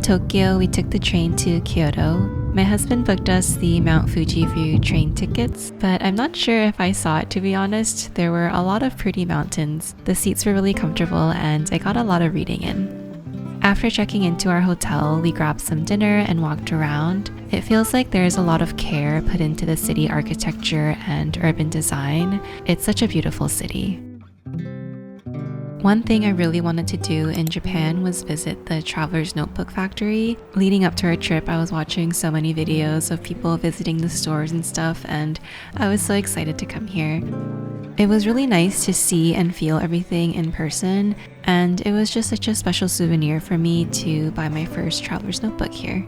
Tokyo, we took the train to Kyoto. My husband booked us the Mount Fuji view train tickets, but I'm not sure if I saw it, to be honest. There were a lot of pretty mountains. The seats were really comfortable and I got a lot of reading in. After checking into our hotel, we grabbed some dinner and walked around. It feels like there's a lot of care put into the city architecture and urban design. It's such a beautiful city. One thing I really wanted to do in Japan was visit the Traveler's Notebook Factory. Leading up to our trip, I was watching so many videos of people visiting the stores and stuff, and I was so excited to come here. It was really nice to see and feel everything in person, and it was just such a special souvenir for me to buy my first Traveler's Notebook here.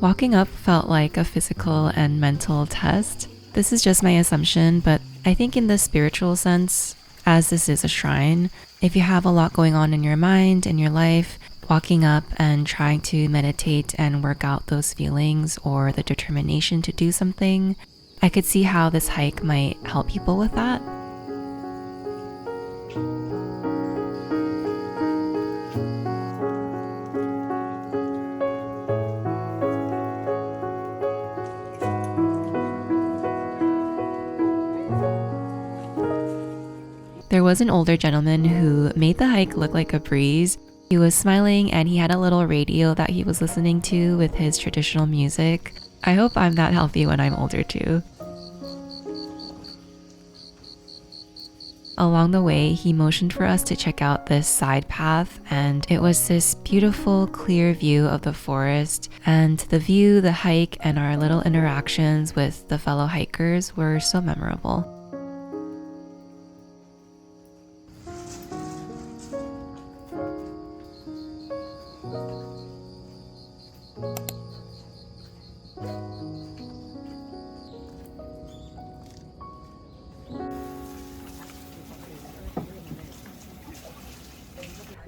Walking up felt like a physical and mental test. This is just my assumption, but I think in the spiritual sense, as this is a shrine, if you have a lot going on in your mind and your life, walking up and trying to meditate and work out those feelings or the determination to do something, I could see how this hike might help people with that. There was an older gentleman who made the hike look like a breeze. He was smiling and he had a little radio that he was listening to with his traditional music. I hope I'm that healthy when I'm older too. Along the way, he motioned for us to check out this side path, and it was this beautiful, clear view of the forest. And the view, the hike, and our little interactions with the fellow hikers were so memorable.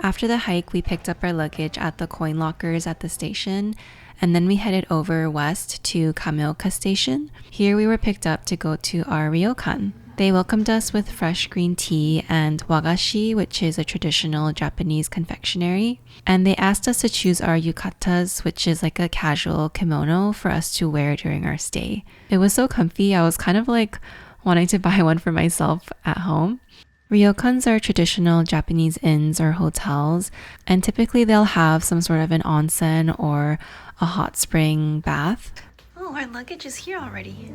After the hike, we picked up our luggage at the coin lockers at the station, and then we headed over west to Kameoka Station. Here we were picked up to go to our Ryokan. They welcomed us with fresh green tea and wagashi, which is a traditional Japanese confectionery. And they asked us to choose our yukatas, which is like a casual kimono for us to wear during our stay. It was so comfy, I was kind of like wanting to buy one for myself at home. Ryokans are traditional Japanese inns or hotels, and typically they'll have some sort of an onsen or a hot spring bath. Oh, our luggage is here already.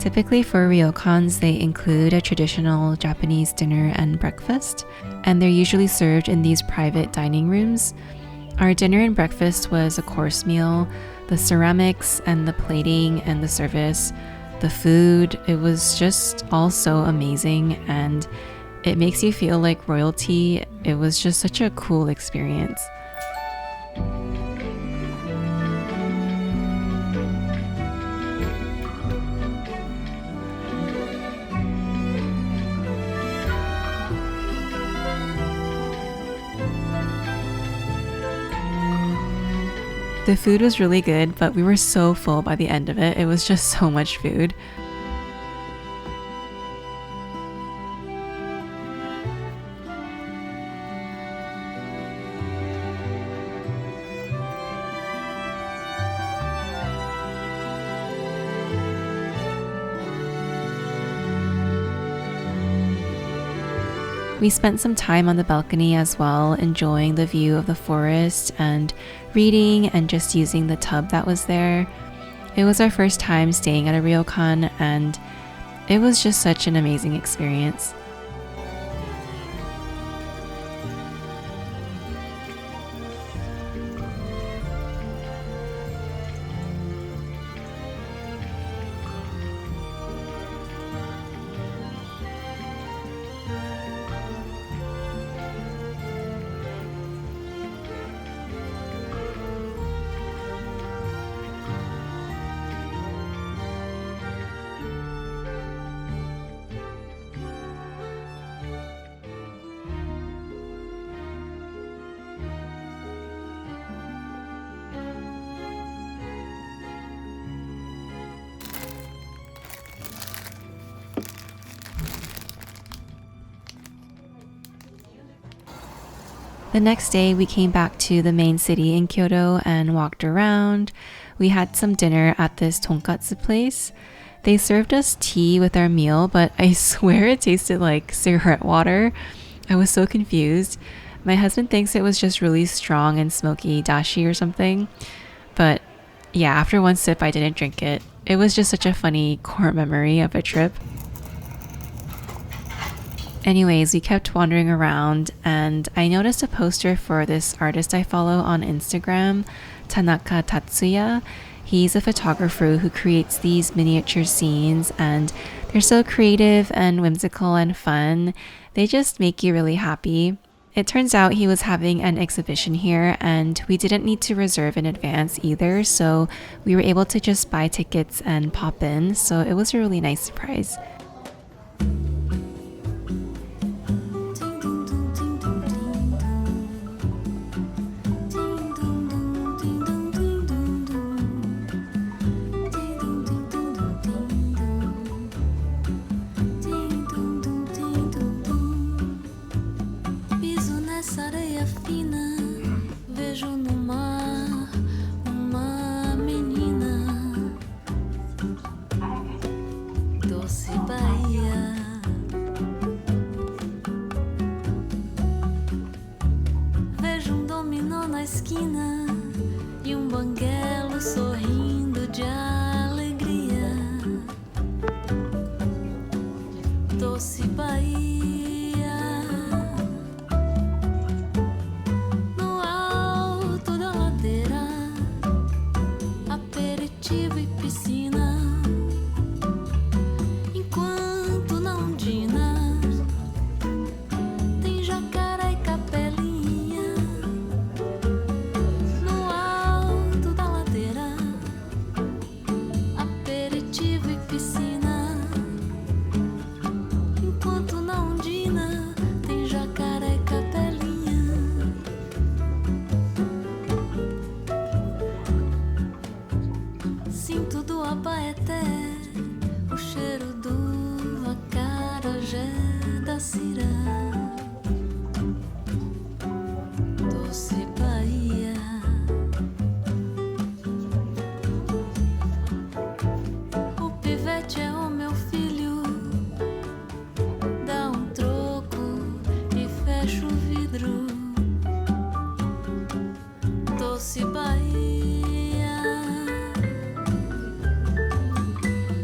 Typically for ryokans, they include a traditional Japanese dinner and breakfast, and they're usually served in these private dining rooms. Our dinner and breakfast was a course meal. The ceramics and the plating and the service, the food, it was just all so amazing, and it makes you feel like royalty. It was just such a cool experience. The food was really good, but we were so full by the end of it. It was just so much food. We spent some time on the balcony as well, enjoying the view of the forest and reading and just using the tub that was there. It was our first time staying at a ryokan, and it was just such an amazing experience. The next day, we came back to the main city in Kyoto and walked around. We had some dinner at this tonkatsu place. They served us tea with our meal, but I swear it tasted like cigarette water. I was so confused. My husband thinks it was just really strong and smoky dashi or something. But yeah, after one sip, I didn't drink it. It was just such a funny core memory of a trip. Anyways, we kept wandering around, and I noticed a poster for this artist I follow on Instagram, Tanaka Tatsuya. He's a photographer who creates these miniature scenes, and they're so creative and whimsical and fun. They just make you really happy. It turns out he was having an exhibition here, and we didn't need to reserve in advance either, so we were able to just buy tickets and pop in, so it was a really nice surprise.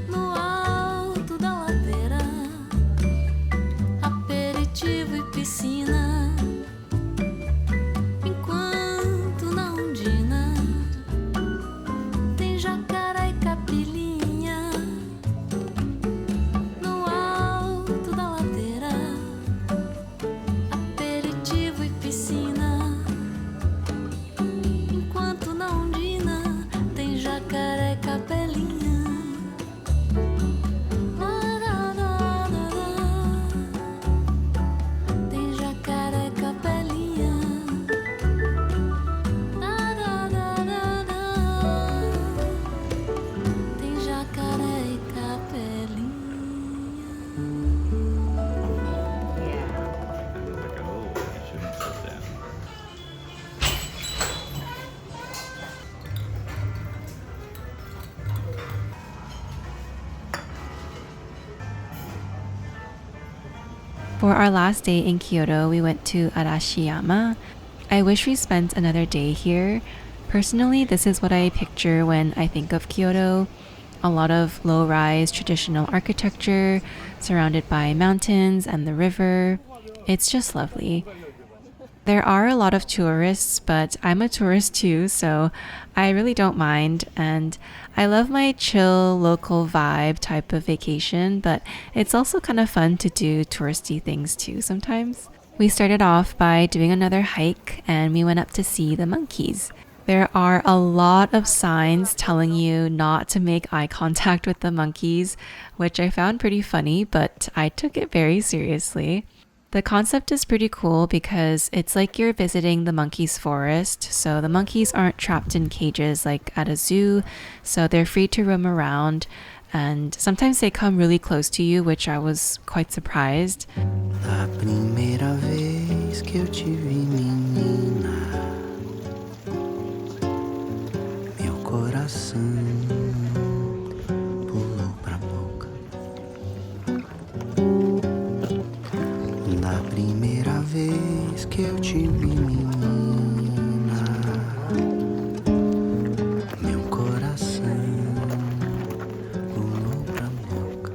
No jacaré e capilinha no alto da ladeira, aperitivo e piscina, enquanto na ondina tem jacaré e capelinha. Tem jacaré e capelinha. Tem jacaré e capelinha. For our last day in Kyoto, we went to Arashiyama. I wish we spent another day here. Personally, this is what I picture when I think of Kyoto. A lot of low-rise traditional architecture surrounded by mountains and the river. It's just lovely. There are a lot of tourists, but I'm a tourist too, so I really don't mind. And I love my chill, local vibe type of vacation, but it's also kind of fun to do touristy things too sometimes. We started off by doing another hike and we went up to see the monkeys. There are a lot of signs telling you not to make eye contact with the monkeys, which I found pretty funny, but I took it very seriously. The concept is pretty cool because it's like you're visiting the monkeys' forest. So the monkeys aren't trapped in cages like at a zoo, so they're free to roam around. And sometimes they come really close to you, which I was quite surprised. A primeira vez que eu te vi, menina, meu coração pulou pra boca. Da primeira vez que eu te vi, menina, meu coração pulou pra boca.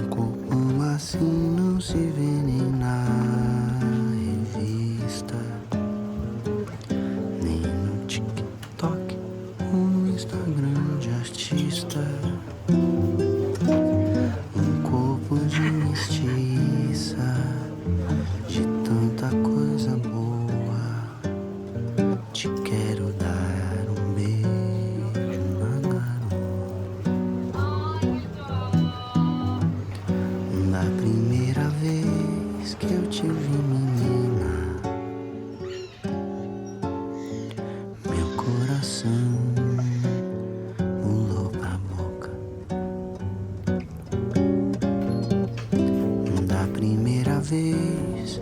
Corpo assim não se vê nem na revista, nem no TikTok ou no Instagram de artista. Corpo de mestiça, de tanta coisa boa, te quero dar beijo na garoa. Da primeira vez que eu te vi, menina, meu coração pulou pra boca. Da primeira vez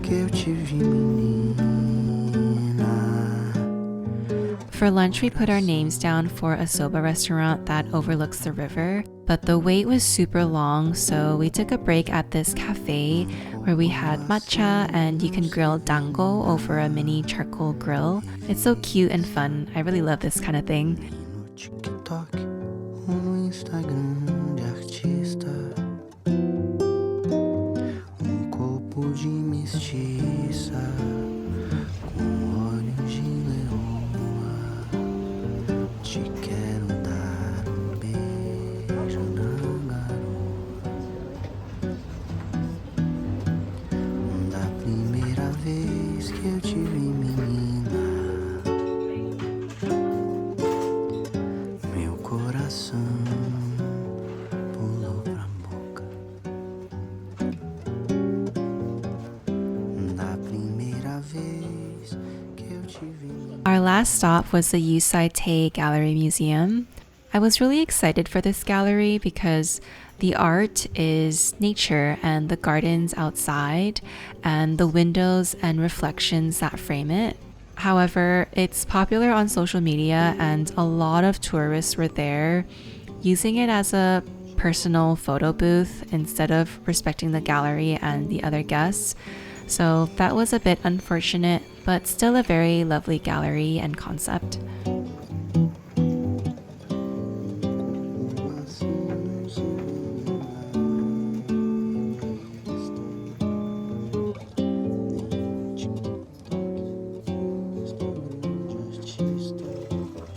que eu te vi, menina. For lunch, we put our names down for a soba restaurant that overlooks the river, but the wait was super long, so we took a break at this cafe where we had matcha and you can grill dango over a mini charcoal grill. It's so cute and fun. I really love this kind of thing. No TikTok ou no Instagram de artista, corpo de mestiça, com olhos de leoa, te quero dar beijo na garoa. Da primeira vez que eu te vi, menina, meu coração pulou pra boca. Da primeira vez que eu te vi, menina. Our last stop was the Yusai-tei Gallery Museum. I was really excited for this gallery because the art is nature and the gardens outside and the windows and reflections that frame it. However, it's popular on social media and a lot of tourists were there using it as a personal photo booth instead of respecting the gallery and the other guests. So that was a bit unfortunate, but still a very lovely gallery and concept.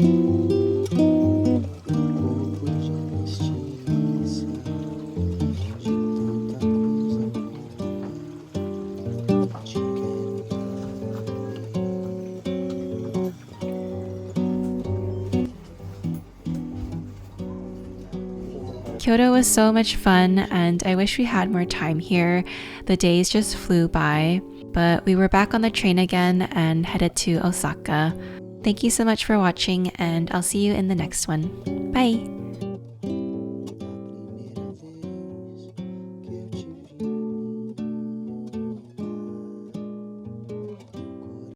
Corpo de mestiça, de tanta coisa boa, te quero Kyoto was so much fun, and I wish we had more time here. The days just flew by, but we were back on the train again and headed to Osaka. Thank you so much for watching, and I'll see you in the next one. Bye!